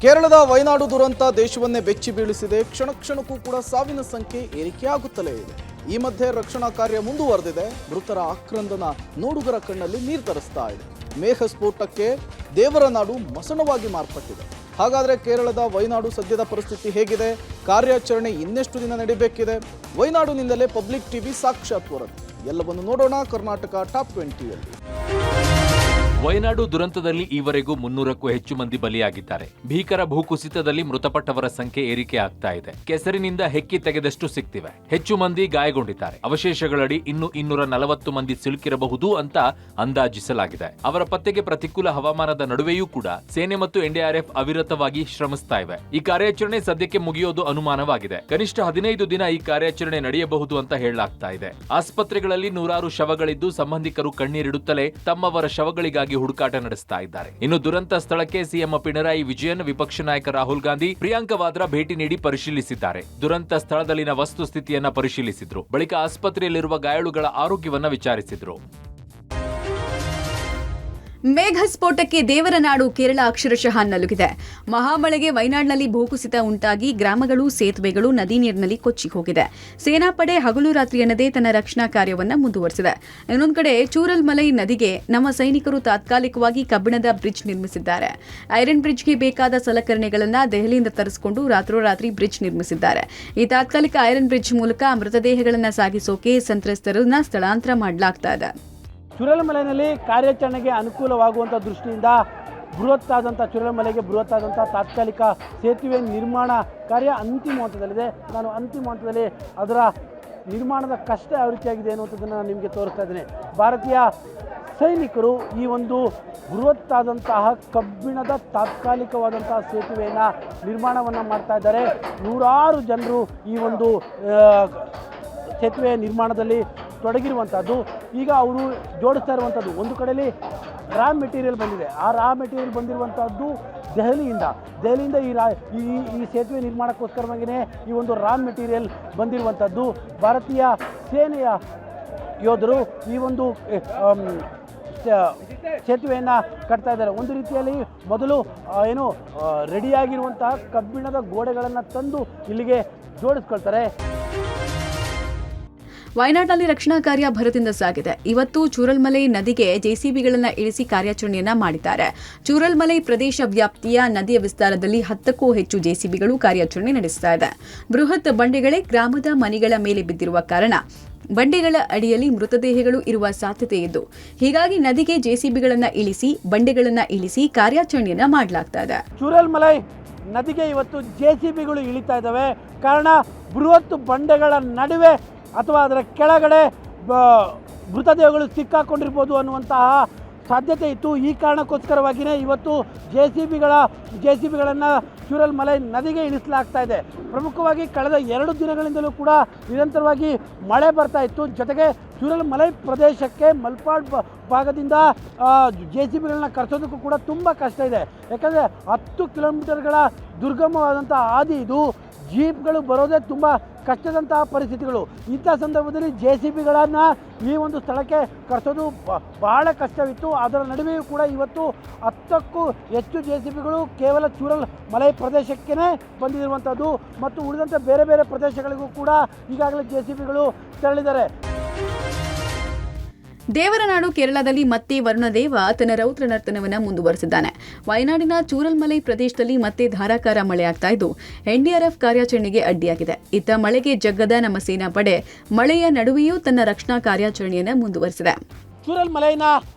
ಕೇರಳದ ವಯನಾಡು ದುರಂತ ದೇಶವನ್ನೇ ಬೆಚ್ಚಿ ಬೀಳಿಸಿದೆ. ಕ್ಷಣ ಕ್ಷಣಕ್ಕೂ ಕೂಡ ಸಾವಿನ ಸಂಖ್ಯೆ ಏರಿಕೆಯಾಗುತ್ತಲೇ ಇದೆ. ಈ ಮಧ್ಯೆ ರಕ್ಷಣಾ ಕಾರ್ಯ ಮುಂದುವರೆದಿದೆ. ಮೃತರ ಆಕ್ರಂದನ ನೋಡುಗರ ಕಣ್ಣಲ್ಲಿ ನೀರು ತರಿಸ್ತಾ ಇದೆ. ಮೇಘ ಸ್ಫೋಟಕ್ಕೆ ದೇವರ ನಾಡು ಮಸಣವಾಗಿ ಮಾರ್ಪಟ್ಟಿದೆ. ಹಾಗಾದರೆ ಕೇರಳದ ವಯನಾಡು ಸದ್ಯದ ಪರಿಸ್ಥಿತಿ ಹೇಗಿದೆ? ಕಾರ್ಯಾಚರಣೆ ಇನ್ನೆಷ್ಟು ದಿನ ನಡೀಬೇಕಿದೆ? ವಯನಾಡುನಿಂದಲೇ ಪಬ್ಲಿಕ್ ಟಿವಿ ಸಾಕ್ಷಾತ್ ವರದಿ. ಎಲ್ಲವನ್ನು ನೋಡೋಣ ಕರ್ನಾಟಕ ಟಾಪ್ 20ಯಲ್ಲಿ. ವಯನಾಡು ದುರಂತದಲ್ಲಿ ಈವರೆಗೂ 300ಕ್ಕೂ ಹೆಚ್ಚು ಮಂದಿ ಬಲಿಯಾಗಿದ್ದಾರೆ. ಭೀಕರ ಭೂಕುಸಿತದಲ್ಲಿ ಮೃತಪಟ್ಟವರ ಸಂಖ್ಯೆ ಏರಿಕೆ ಆಗ್ತಾ ಇದೆ. ಕೆಸರಿನಿಂದ ಹೆಕ್ಕಿ ತೆಗೆದಷ್ಟು ಸಿಗ್ತಿವೆ. ಹೆಚ್ಚು ಮಂದಿ ಗಾಯಗೊಂಡಿದ್ದಾರೆ. ಅವಶೇಷಗಳಡಿ ಇನ್ನು 240 ಮಂದಿ ಸಿಲುಕಿರಬಹುದು ಅಂತ ಅಂದಾಜಿಸಲಾಗಿದೆ. ಅವರ ಪತ್ತೆಗೆ ಪ್ರತಿಕೂಲ ಹವಾಮಾನದ ನಡುವೆಯೂ ಕೂಡ ಸೇನೆ ಮತ್ತು ಎನ್ಡಿಆರ್ಎಫ್ ಅವಿರತವಾಗಿ ಶ್ರಮಿಸ್ತಾ ಇವೆ. ಈ ಕಾರ್ಯಾಚರಣೆ ಸದ್ಯಕ್ಕೆ ಮುಗಿಯೋದು ಅನುಮಾನವಾಗಿದೆ. ಕನಿಷ್ಠ 15 ದಿನ ಈ ಕಾರ್ಯಾಚರಣೆ ನಡೆಯಬಹುದು ಅಂತ ಹೇಳಲಾಗ್ತಾ ಇದೆ. ಆಸ್ಪತ್ರೆಗಳಲ್ಲಿ ನೂರಾರು ಶವಗಳಿದ್ದು ಸಂಬಂಧಿಕರು ಕಣ್ಣೀರಿಡುತ್ತಲೇ ತಮ್ಮವರ ಶವಗಳಿಗಾಗಿ ಹುಡುಕಾಟ ನಡೆಸ್ತಾ ಇದ್ದಾರೆ. ಇನ್ನು ದುರಂತ ಸ್ಥಳಕ್ಕೆ ಸಿಎಂ ಪಿಣರಾಯಿ ವಿಜಯನ್, ವಿಪಕ್ಷ ನಾಯಕ ರಾಹುಲ್ ಗಾಂಧಿ, ಪ್ರಿಯಾಂಕಾ ವಾದ್ರಾ ಭೇಟಿ ನೀಡಿ ಪರಿಶೀಲಿಸಿದ್ದಾರೆ. ದುರಂತ ಸ್ಥಳದಲ್ಲಿನ ವಸ್ತುಸ್ಥಿತಿಯನ್ನ ಪರಿಶೀಲಿಸಿದ್ರು. ಬಳಿಕ ಆಸ್ಪತ್ರೆಯಲ್ಲಿರುವ ಗಾಯಾಳುಗಳ ಆರೋಗ್ಯವನ್ನ ವಿಚಾರಿಸಿದ್ರು. ಮೇಘ ಸ್ಫೋಟಕ್ಕೆ ದೇವರ ನಾಡು ಕೇರಳ ಅಕ್ಷರಶಃ ನಲುಗಿದೆ. ಮಹಾಮಳೆಗೆ ವಯನಾಡಿನಲ್ಲಿ ಭೂಕುಸಿತ ಉಂಟಾಗಿ ಗ್ರಾಮಗಳು, ಸೇತುವೆಗಳು ನದಿ ನೀರಿನಲ್ಲಿ ಕೊಚ್ಚಿ ಹೋಗಿದೆ. ಸೇನಾಪಡೆ ಹಗಲು ರಾತ್ರಿ ಎನ್ನದೇ ತನ್ನ ರಕ್ಷಣಾ ಕಾರ್ಯವನ್ನು ಮುಂದುವರೆಸಿದೆ. ಇನ್ನೊಂದು ಕಡೆ ಚೂರಲ್ಮಲೈ ನದಿಗೆ ನಮ್ಮ ಸೈನಿಕರು ತಾತ್ಕಾಲಿಕವಾಗಿ ಕಬ್ಬಿಣದ ಬ್ರಿಡ್ಜ್ ನಿರ್ಮಿಸಿದ್ದಾರೆ. ಐರನ್ ಬ್ರಿಡ್ಜ್ಗೆ ಬೇಕಾದ ಸಲಕರಣೆಗಳನ್ನು ದೆಹಲಿಯಿಂದ ತರಿಸಿಕೊಂಡು ರಾತ್ರೋರಾತ್ರಿ ಬ್ರಿಡ್ಜ್ ನಿರ್ಮಿಸಿದ್ದಾರೆ. ಈ ತಾತ್ಕಾಲಿಕ ಐರನ್ ಬ್ರಿಡ್ಜ್ ಮೂಲಕ ಮೃತದೇಹಗಳನ್ನು ಸಾಗಿಸೋಕೆ ಸಂತ್ರಸ್ತರನ್ನ ಸ್ಥಳಾಂತರ ಮಾಡಲಾಗ್ತಾ ಇದೆ. ಚೂರಲ್ಮಲೆಯಲ್ಲಿ ಕಾರ್ಯಾಚರಣೆಗೆ ಅನುಕೂಲವಾಗುವಂಥ ದೃಷ್ಟಿಯಿಂದ ಚೂರಲ್ಮಲೆಗೆ ಬೃಹತ್ತಾದಂಥ ತಾತ್ಕಾಲಿಕ ಸೇತುವೆ ನಿರ್ಮಾಣ ಕಾರ್ಯ ಅಂತಿಮ ಹಂತದಲ್ಲಿದೆ. ನಾನು ಅಂತಿಮ ಹಂತದಲ್ಲಿ ಅದರ ನಿರ್ಮಾಣದ ಕಷ್ಟ ಯಾವ ರೀತಿಯಾಗಿದೆ ಅನ್ನುವಂಥದ್ದನ್ನು ನಾನು ನಿಮಗೆ ತೋರಿಸ್ತಾ ಇದ್ದೇನೆ. ಭಾರತೀಯ ಸೈನಿಕರು ಈ ಒಂದು ಬೃಹತ್ತಾದಂತಹ ಕಬ್ಬಿಣದ ತಾತ್ಕಾಲಿಕವಾದಂತಹ ಸೇತುವೆಯನ್ನು ನಿರ್ಮಾಣವನ್ನು ಮಾಡ್ತಾ ಇದ್ದಾರೆ. ನೂರಾರು ಜನರು ಈ ಒಂದು ಸೇತುವೆ ನಿರ್ಮಾಣದಲ್ಲಿ ತೊಡಗಿರುವಂಥದ್ದು. ಈಗ ಅವರು ಜೋಡಿಸ್ತಾ ಇರುವಂಥದ್ದು ಒಂದು ಕಡೆಯಲ್ಲಿ ರಾ ಮೆಟೀರಿಯಲ್ ಬಂದಿದೆ. ಆ ರಾ ಮೆಟೀರಿಯಲ್ ಬಂದಿರುವಂಥದ್ದು ದೆಹಲಿಯಿಂದ ಈ ಸೇತುವೆ ನಿರ್ಮಾಣಕ್ಕೋಸ್ಕರವಾಗಿಯೇ ಈ ಒಂದು ರಾ ಮೆಟೀರಿಯಲ್ ಬಂದಿರುವಂಥದ್ದು. ಭಾರತೀಯ ಸೇನೆಯ ಯೋಧರು ಈ ಒಂದು ಸೇತುವೆಯನ್ನು ಕಟ್ತಾ ಇದ್ದಾರೆ. ಒಂದು ರೀತಿಯಲ್ಲಿ ಮೊದಲು ರೆಡಿಯಾಗಿರುವಂತಹ ಕಬ್ಬಿಣದ ಗೋಡೆಗಳನ್ನು ತಂದು ಇಲ್ಲಿಗೆ ಜೋಡಿಸ್ಕೊಳ್ತಾರೆ. ವಯನಾಡಿನಲ್ಲಿ ರಕ್ಷಣಾ ಕಾರ್ಯ ಭರದಿಂದ ಸಾಗಿದೆ. ಇವತ್ತು ಚೂರಲ್ಮಲೈ ನದಿಗೆ ಜೆಸಿಬಿಗಳನ್ನು ಇಳಿಸಿ ಕಾರ್ಯಾಚರಣೆಯನ್ನ ಮಾಡಿದ್ದಾರೆ. ಚೂರಲ್ಮಲೈ ಪ್ರದೇಶ ವ್ಯಾಪ್ತಿಯ ನದಿಯ ವಿಸ್ತಾರದಲ್ಲಿ 10ಕ್ಕೂ ಹೆಚ್ಚು ಜೆಸಿಬಿಗಳು ಕಾರ್ಯಾಚರಣೆ ನಡೆಸ್ತಾ ಇದೆ. ಬೃಹತ್ ಬಂಡೆಗಳೇ ಗ್ರಾಮದ ಮನೆಗಳ ಮೇಲೆ ಬಿದ್ದಿರುವ ಕಾರಣ ಬಂಡೆಗಳ ಅಡಿಯಲ್ಲಿ ಮೃತದೇಹಗಳು ಇರುವ ಸಾಧ್ಯತೆ ಇದ್ದು, ಹೀಗಾಗಿ ನದಿಗೆ ಜೆಸಿಬಿಗಳನ್ನು ಇಳಿಸಿ ಬಂಡೆಗಳನ್ನು ಇಳಿಸಿ ಕಾರ್ಯಾಚರಣೆಯನ್ನ ಮಾಡಲಾಗ್ತಾ ಇದೆ. ಚೂರಲ್ಮಲೈ ನದಿಗೆ ಇವತ್ತು ಜೆಸಿಬಿಗಳು ಇಳಿತಾ ಇದ್ದಾವೆ. ಕಾರಣ ಬೃಹತ್ ಬಂಡೆಗಳ ನಡುವೆ ಅಥವಾ ಅದರ ಕೆಳಗಡೆ ಮೃತದೇಹಗಳು ಸಿಕ್ಕಾಕೊಂಡಿರ್ಬೋದು ಅನ್ನುವಂತಹ ಸಾಧ್ಯತೆ ಇತ್ತು. ಈ ಕಾರಣಕ್ಕೋಸ್ಕರವಾಗಿಯೇ ಇವತ್ತು ಜೆಸಿಬಿಗಳನ್ನು ಚೂರಲ್ಮಲೈ ನದಿಗೆ ಇಳಿಸಲಾಗ್ತಾ ಇದೆ. ಪ್ರಮುಖವಾಗಿ ಕಳೆದ 2 ದಿನಗಳಿಂದಲೂ ಕೂಡ ನಿರಂತರವಾಗಿ ಮಳೆ ಬರ್ತಾ ಇತ್ತು. ಜೊತೆಗೆ ಚೂರಲ್ಮಲೈ ಪ್ರದೇಶಕ್ಕೆ ಮಲ್ಪಾಡ್ ಭಾಗದಿಂದ ಜೆಸಿಬಿಗಳನ್ನ ಕರೆಸೋದಕ್ಕೂ ಕೂಡ ತುಂಬ ಕಷ್ಟ ಇದೆ. ಯಾಕಂದರೆ 10 ಕಿಲೋಮೀಟರ್ಗಳ ದುರ್ಗಮವಾದಂಥ ಹಾದಿ ಇದು. ಜೀಪ್ಗಳು ಬರೋದೇ ತುಂಬ ಕಷ್ಟದಂತಹ ಪರಿಸ್ಥಿತಿಗಳು. ಇಂಥ ಸಂದರ್ಭದಲ್ಲಿ ಜೆಸಿಬಿಗಳನ್ನು ಈ ಒಂದು ಸ್ಥಳಕ್ಕೆ ಕರೆಸೋದು ಬಹಳ ಕಷ್ಟವಿತ್ತು. ಅದರ ನಡುವೆಯೂ ಕೂಡ ಇವತ್ತು 10ಕ್ಕೂ ಹೆಚ್ಚು ಜೆಸಿಬಿಗಳು ಕೇವಲ ಚೂರಲ್ಮಲೈ ಪ್ರದೇಶಕ್ಕೇ ಬಂದಿರುವಂಥದ್ದು ಮತ್ತು ಉಳಿದಂತೆ ಬೇರೆ ಬೇರೆ ಪ್ರದೇಶಗಳಿಗೂ ಕೂಡ ಈಗಾಗಲೇ ಜೆಸಿಬಿಗಳು ತೆರಳಿದ್ದಾರೆ. ದೇವರ ನಾಡು ಕೇರಳದಲ್ಲಿ ಮತ್ತೆ ವರುಣದೇವ ತನ್ನ ರೌದ್ರ ನರ್ತನವನ್ನು ಮುಂದುವರೆಸಿದ್ದಾನೆ. ವಯನಾಡಿನ ಚೂರಲ್ಮಲೈ ಪ್ರದೇಶದಲ್ಲಿ ಮತ್ತೆ ಧಾರಾಕಾರ ಮಳೆಯಾಗ್ತಾ ಇದ್ದು ಎನ್ಡಿಆರ್ಎಫ್ ಕಾರ್ಯಾಚರಣೆಗೆ ಅಡ್ಡಿಯಾಗಿದೆ. ಇತ್ತ ಮಳೆಗೆ ಜಗ್ಗದ ನಮ್ಮ ಸೇನಾ ಪಡೆ ಮಳೆಯ ನಡುವೆಯೂ ತನ್ನ ರಕ್ಷಣಾ ಕಾರ್ಯಾಚರಣೆಯನ್ನು ಮುಂದುವರೆಸಿದೆ. ಚೂರಲ್ಮಲೈನ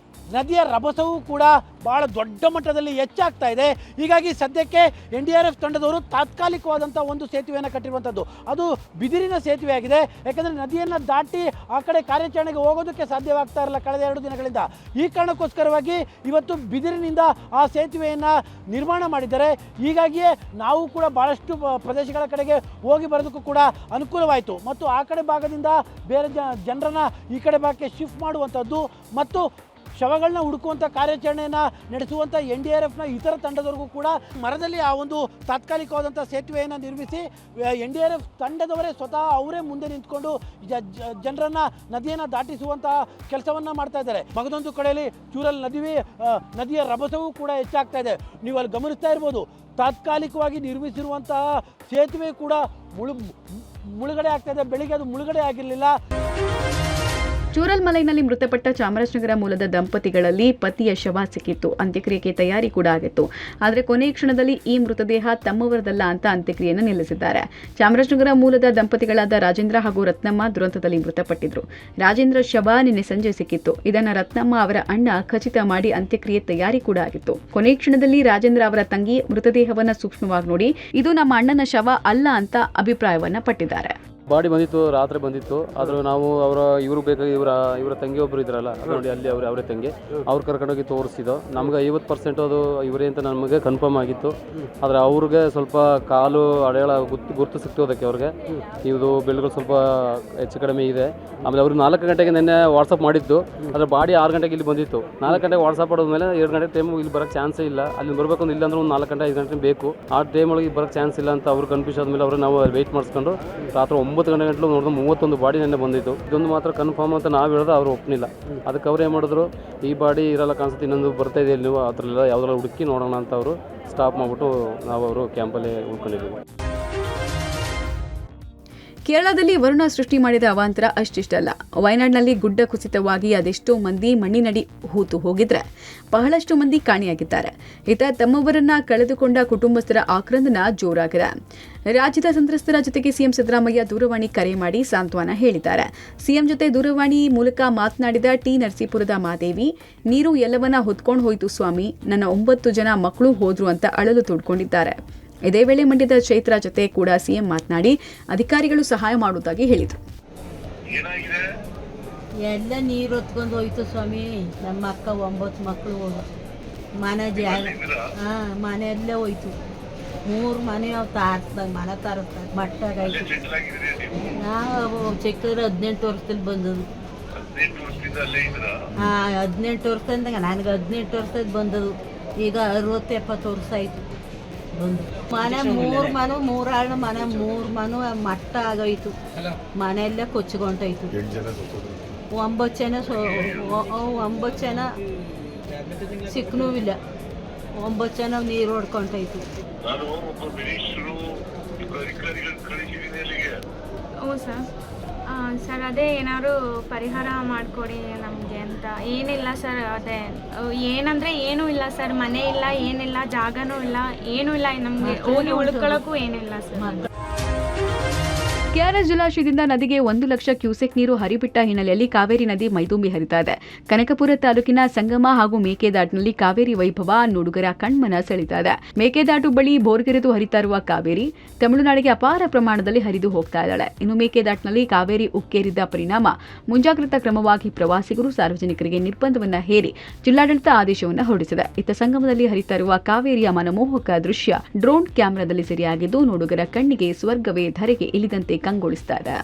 ನದಿಯ ರಭಸವೂ ಕೂಡ ಬಹಳ ದೊಡ್ಡ ಮಟ್ಟದಲ್ಲಿ ಹೆಚ್ಚಾಗ್ತಾ ಇದೆ. ಹೀಗಾಗಿ ಸದ್ಯಕ್ಕೆ ಎನ್ಡಿಆರ್ಎಫ್ ತಂಡದವರು ತಾತ್ಕಾಲಿಕವಾದಂಥ ಒಂದು ಸೇತುವೆಯನ್ನು ಕಟ್ಟಿರುವಂಥದ್ದು. ಅದು ಬಿದಿರಿನ ಸೇತುವೆ ಆಗಿದೆ. ಯಾಕಂದರೆ ನದಿಯನ್ನು ದಾಟಿ ಆ ಕಡೆ ಕಾರ್ಯಾಚರಣೆಗೆ ಹೋಗೋದಕ್ಕೆ ಸಾಧ್ಯವಾಗ್ತಾ ಇರಲ್ಲ ಕಳೆದ 2 ದಿನಗಳಿಂದ. ಈ ಕಾರಣಕ್ಕೋಸ್ಕರವಾಗಿ ಇವತ್ತು ಬಿದಿರಿನಿಂದ ಆ ಸೇತುವೆಯನ್ನು ನಿರ್ಮಾಣ ಮಾಡಿದ್ದಾರೆ. ಹೀಗಾಗಿಯೇ ನಾವು ಕೂಡ ಭಾಳಷ್ಟು ಪ್ರದೇಶಗಳ ಕಡೆಗೆ ಹೋಗಿ ಬರೋದಕ್ಕೂ ಕೂಡ ಅನುಕೂಲವಾಯಿತು ಮತ್ತು ಆ ಕಡೆ ಭಾಗದಿಂದ ಬೇರೆ ಜನರನ್ನು ಈ ಕಡೆ ಭಾಗಕ್ಕೆ ಶಿಫ್ಟ್ ಮಾಡುವಂಥದ್ದು ಮತ್ತು ಶವಗಳನ್ನ ಹುಡುಕುವಂಥ ಕಾರ್ಯಾಚರಣೆಯನ್ನು ನಡೆಸುವಂಥ NDRFನ ಇತರ ತಂಡದವರೆಗೂ ಕೂಡ ಮರದಲ್ಲಿ ಆ ಒಂದು ತಾತ್ಕಾಲಿಕವಾದಂಥ ಸೇತುವೆಯನ್ನು ನಿರ್ಮಿಸಿ NDRF ತಂಡದವರೇ ಸ್ವತಃ ಅವರೇ ಮುಂದೆ ನಿಂತ್ಕೊಂಡು ಜನರನ್ನು ನದಿಯನ್ನು ದಾಟಿಸುವಂಥ ಕೆಲಸವನ್ನು ಮಾಡ್ತಾ ಇದ್ದಾರೆ. ಮಗದೊಂದು ಕಡೆಯಲ್ಲಿ ಚೂರಲ್ಲಿ ನದಿಯ ರಭಸವೂ ಕೂಡ ಹೆಚ್ಚಾಗ್ತಾ ಇದೆ. ನೀವು ಅಲ್ಲಿ ಗಮನಿಸ್ತಾ ಇರ್ಬೋದು, ತಾತ್ಕಾಲಿಕವಾಗಿ ನಿರ್ಮಿಸಿರುವಂತಹ ಸೇತುವೆ ಕೂಡ ಮುಳುಗಡೆ ಆಗ್ತಾ ಇದೆ. ಬೆಳಿಗ್ಗೆ ಅದು ಮುಳುಗಡೆ ಆಗಿರಲಿಲ್ಲ. ಚೂರಲ್ಮಲೈನಲ್ಲಿ ಮೃತಪಟ್ಟ ಚಾಮರಾಜನಗರ ಮೂಲದ ದಂಪತಿಗಳಲ್ಲಿ ಪತಿಯ ಶವ ಸಿಕ್ಕಿತ್ತು. ಅಂತ್ಯಕ್ರಿಯೆಗೆ ತಯಾರಿ ಕೂಡ ಆಗಿತ್ತು. ಆದರೆ ಕೊನೆಯ ಕ್ಷಣದಲ್ಲಿ ಈ ಮೃತದೇಹ ತಮ್ಮವರದಲ್ಲ ಅಂತ ಅಂತ್ಯಕ್ರಿಯೆಯನ್ನು ನಿಲ್ಲಿಸಿದ್ದಾರೆ. ಚಾಮರಾಜನಗರ ಮೂಲದ ದಂಪತಿಗಳಾದ ರಾಜೇಂದ್ರ ಹಾಗೂ ರತ್ನಮ್ಮ ದುರಂತದಲ್ಲಿ ಮೃತಪಟ್ಟಿದ್ರು. ರಾಜೇಂದ್ರ ಶವ ನಿನ್ನೆ ಸಂಜೆ ಸಿಕ್ಕಿತ್ತು. ಇದನ್ನು ರತ್ನಮ್ಮ ಅವರ ಅಣ್ಣ ಖಚಿತ ಮಾಡಿ ಅಂತ್ಯಕ್ರಿಯೆ ತಯಾರಿ ಕೂಡ ಆಗಿತ್ತು. ಕೊನೆಯ ಕ್ಷಣದಲ್ಲಿ ರಾಜೇಂದ್ರ ಅವರ ತಂಗಿ ಮೃತದೇಹವನ್ನು ಸೂಕ್ಷ್ಮವಾಗಿ ನೋಡಿ ಇದು ನಮ್ಮ ಅಣ್ಣನ ಶವ ಅಲ್ಲ ಅಂತ ಅಭಿಪ್ರಾಯವನ್ನ ಪಟ್ಟಿದ್ದಾರೆ. ಬಾಡಿ ಬಂದಿತ್ತು, ರಾತ್ರಿ ಬಂದಿತ್ತು. ಆದರೂ ನಾವು ಇವರು ಬೇಕಾಗಿ ಇವರ ತಂಗಿ ಒಬ್ಬರು ಇದ್ರಲ್ಲ, ಅದು ನೋಡಿ ಅಲ್ಲಿ ಅವರೇ ತಂಗಿ, ಅವ್ರು ಕರ್ಕೊಂಡೋಗಿ ತೋರಿಸಿದ್ದು. ನಮ್ಗೆ 50% ಅದು ಇವರೇ ಅಂತ ನಮಗೆ ಕನ್ಫರ್ಮ್ ಆಗಿತ್ತು. ಆದರೆ ಅವ್ರಿಗೆ ಸ್ವಲ್ಪ ಕಾಲು ಅಡೆಯಾಳ ಗುರ್ತು ಸಿಕ್ತು. ಅದಕ್ಕೆ ಅವ್ರಿಗೆ ಇದು ಬೆಳ್ಳುಗಳು ಸ್ವಲ್ಪ ಹೆಚ್ಚು ಕಡಿಮೆ ಇದೆ. ಆಮೇಲೆ ಅವ್ರಿಗೆ 4 ಗಂಟೆಗೆ ನೆನ್ನೆ ವಾಟ್ಸಪ್ ಮಾಡಿದ್ದು. ಅದರ ಬಾಡಿ 6 ಗಂಟೆಗೆ ಇಲ್ಲಿ ಬಂದಿತ್ತು. 4 ಗಂಟೆಗೆ ವಾಟ್ಸಪ್ ಮಾಡೋದ್ಮೇಲೆ 2 ಗಂಟೆ ಟೈಮ್ ಇಲ್ಲಿ ಬರೋಕ್ಕೆ ಚಾನ್ಸೇ ಇಲ್ಲ. ಅಲ್ಲಿ ಬರಬೇಕು ಇಲ್ಲ ಅಂದ್ರೆ ಒಂದು 4 ಗಂಟೆ 5 ಗಂಟೆ ಬೇಕು. ಆ ಟೈಮ್ ಒಳಗೆ ಬರೋಕ್ಕೆ ಚಾನ್ಸ್ ಇಲ್ಲ ಅಂತ ಅವ್ರು ಕನ್ಫ್ಯೂಸ್ ಆದಮೇಲೆ ಅವರು ನಾವು ವೆಯ್ಟ್ ಮಾಡಿಸ್ಕೊಂಡು ರಾತ್ರಿ 9 ಗಂಟೆ ಗಂಟಲು ನೋಡಿದ್ರೆ 31 ಬಾಡಿ ನೆನ್ನೆ ಬಂದಿತ್ತು. ಇದೊಂದು ಮಾತ್ರ ಕನ್ಫರ್ಮ್ ಅಂತ ನಾವು ಹೇಳಿದ್ರೆ ಅವರು ಒಪ್ಪನಿಲ್ಲ. ಅದಕ್ಕೆ ಅವ್ರು ಏನು ಮಾಡಿದ್ರು, ಈ ಬಾಡಿ ಇರಲ್ಲ ಕಾಣಿಸುತ್ತೆ, ಇನ್ನೊಂದು ಬರ್ತಾ ಇದೆ ನೀವು ಆ ಥರ ಎಲ್ಲ ಯಾವುದೆಲ್ಲ ಹುಡುಕಿ ನೋಡೋಣ ಅಂತ ಅವರು ಸ್ಟಾಪ್ ಮಾಡಿಬಿಟ್ಟು ನಾವು ಅವರು ಕ್ಯಾಂಪಲ್ಲಿ ಉಳ್ಕೊಂಡಿದ್ದೀವಿ. ಕೇರಳದಲ್ಲಿ ವರುಣ ಸೃಷ್ಟಿ ಮಾಡಿದ ಅವಾಂತರ ಅಷ್ಟಿಷ್ಟಲ್ಲ. ವಯನಾಡ್ನಲ್ಲಿ ಗುಡ್ಡ ಕುಸಿತವಾಗಿ ಅದೆಷ್ಟೋ ಮಂದಿ ಮಣ್ಣಿನಡಿ ಹೂತು ಹೋಗಿದ್ರೆ ಬಹಳಷ್ಟು ಮಂದಿ ಕಾಣೆಯಾಗಿದ್ದಾರೆ. ಇತ ತಮ್ಮವರನ್ನ ಕಳೆದುಕೊಂಡ ಕುಟುಂಬಸ್ಥರ ಆಕ್ರಂದನ ಜೋರಾಗಿದೆ. ರಾಜ್ಯದ ಸಂತ್ರಸ್ತರ ಜೊತೆಗೆ ಸಿಎಂ ಸಿದ್ದರಾಮಯ್ಯ ದೂರವಾಣಿ ಕರೆ ಮಾಡಿ ಸಾಂತ್ವನ ಹೇಳಿದ್ದಾರೆ. ಸಿಎಂ ಜೊತೆ ದೂರವಾಣಿ ಮೂಲಕ ಮಾತನಾಡಿದ ಟಿ ನರಸೀಪುರದ ಮಾದೇವಿ, ನೀರು ಎಲ್ಲವನ್ನ ಹೊತ್ಕೊಂಡು ಹೋಯ್ತು ಸ್ವಾಮಿ, ನನ್ನ 9 ಜನ ಮಕ್ಕಳು ಹೋದ್ರು ಅಂತ ಅಳಲು ತೋಡ್ಕೊಂಡಿದ್ದಾರೆ. ಇದೇ ವೇಳೆ ಮಂಡ್ಯದ ಚೈತ್ರ ಜೊತೆ ಕೂಡ ಸಿಎಂ ಮಾತನಾಡಿ ಅಧಿಕಾರಿಗಳು ಸಹಾಯ ಮಾಡುವುದಾಗಿ ಹೇಳಿದರು. ಎಲ್ಲ ನೀರು ಹೊತ್ಕೊಂಡು ಹೋಯ್ತು ಸ್ವಾಮಿ, ನಮ್ಮ ಅಕ್ಕ 9 ಮಕ್ಕಳು ಮನೆ ಮನೆಯಲ್ಲೇ ಹೋಯ್ತು. 3 ಮನೆ ಮನೆ ತಾರಿಸ್ದಾಗ ಮಟ್ಟಾಗಾಯ್ತು. ನಾವು ಚಿಕ್ಕದ್ರೆ 18 ವರ್ಷದಲ್ಲಿ ಬಂದದು. 18 ವರ್ಷದಿಂದ ನನಗೆ 18 ವರ್ಷದ ಬಂದದು. ಈಗ 60-70 ವರ್ಷ ಆಯ್ತು ಬಂದು. ಮನೆ 3 ಮನೆ 3 ಆಳು ಮನೆ 3 ಮನೆ ಮಟ್ಟ ಆಗೋಯ್ತು. ಮನೆಯಲ್ಲೇ ಕೊಚ್ಚಿಕೊಂಡೋಯ್ತು. 9 ಜನ 9 ಜನ ಸಿಕ್ಕನೂ ಇಲ್ಲ. 9 ಜನ ನೀರು ಹೊಡ್ಕೊಂಡೋಯ್ತು. ಹ್ಞೂ ಸರ್ ಅದೇ ಏನಾದ್ರು ಪರಿಹಾರ ಮಾಡಿಕೊಡಿ ನಮಗೆ ಅಂತ. ಏನಿಲ್ಲ ಸರ್, ಅದೇ ಏನಂದರೆ ಏನೂ ಇಲ್ಲ ಸರ್, ಮನೆ ಇಲ್ಲ, ಏನಿಲ್ಲ, ಜಾಗನೂ ಇಲ್ಲ, ಏನೂ ಇಲ್ಲ, ನಮಗೆ ಹೋಗಿ ಉಳ್ಕೊಳ್ಳೋಕ್ಕೂ ಏನಿಲ್ಲ ಸರ್. ಕೆಆರ್ಎಸ್ ಜಲಾಶಯದಿಂದ ನದಿಗೆ 1 ಲಕ್ಷ ಕ್ಯೂಸೆಕ್ ನೀರು ಹರಿಬಿಟ್ಟ ಹಿನ್ನೆಲೆಯಲ್ಲಿ ಕಾವೇರಿ ನದಿ ಮೈದುಂಬಿ ಹರಿತಾ ಇದೆ. ಕನಕಪುರ ತಾಲೂಕಿನ ಸಂಗಮ ಹಾಗೂ ಮೇಕೆದಾಟಿನಲ್ಲಿ ಕಾವೇರಿ ವೈಭವ ನೋಡುಗರ ಕಣ್ಮನ ಸೆಳೀತಾ ಇದೆ. ಮೇಕೆದಾಟು ಬಳಿ ಬೋರ್ಗೆರೆದು ಹರಿತಾ ಇರುವ ಕಾವೇರಿ ತಮಿಳುನಾಡಿಗೆ ಅಪಾರ ಪ್ರಮಾಣದಲ್ಲಿ ಹರಿದು ಹೋಗ್ತಾ ಇದ್ದಾಳೆ. ಇನ್ನು ಮೇಕೆದಾಟಿನಲ್ಲಿ ಕಾವೇರಿ ಉಕ್ಕೇರಿದ್ದ ಪರಿಣಾಮ ಮುಂಜಾಗ್ರತಾ ಕ್ರಮವಾಗಿ ಪ್ರವಾಸಿಗರು ಸಾರ್ವಜನಿಕರಿಗೆ ನಿರ್ಬಂಧವನ್ನ ಹೇರಿ ಜಿಲ್ಲಾಡಳಿತ ಆದೇಶವನ್ನು ಹೊರಡಿಸಿದೆ. ಇತ್ತ ಸಂಗಮದಲ್ಲಿ ಹರಿತಾ ಇರುವ ಕಾವೇರಿಯ ಮನಮೋಹಕ ದೃಶ್ಯ ಡ್ರೋನ್ ಕ್ಯಾಮೆರಾದಲ್ಲಿ ಸೆರೆಯಾಗಿದ್ದು ನೋಡುಗರ ಕಣ್ಣಿಗೆ ಸ್ವರ್ಗವೇ ಧರೆಗೆ ಇಳಿದಂತೆ ಕಂಗೊಳಿಸ್ತಾ ಇದೆ.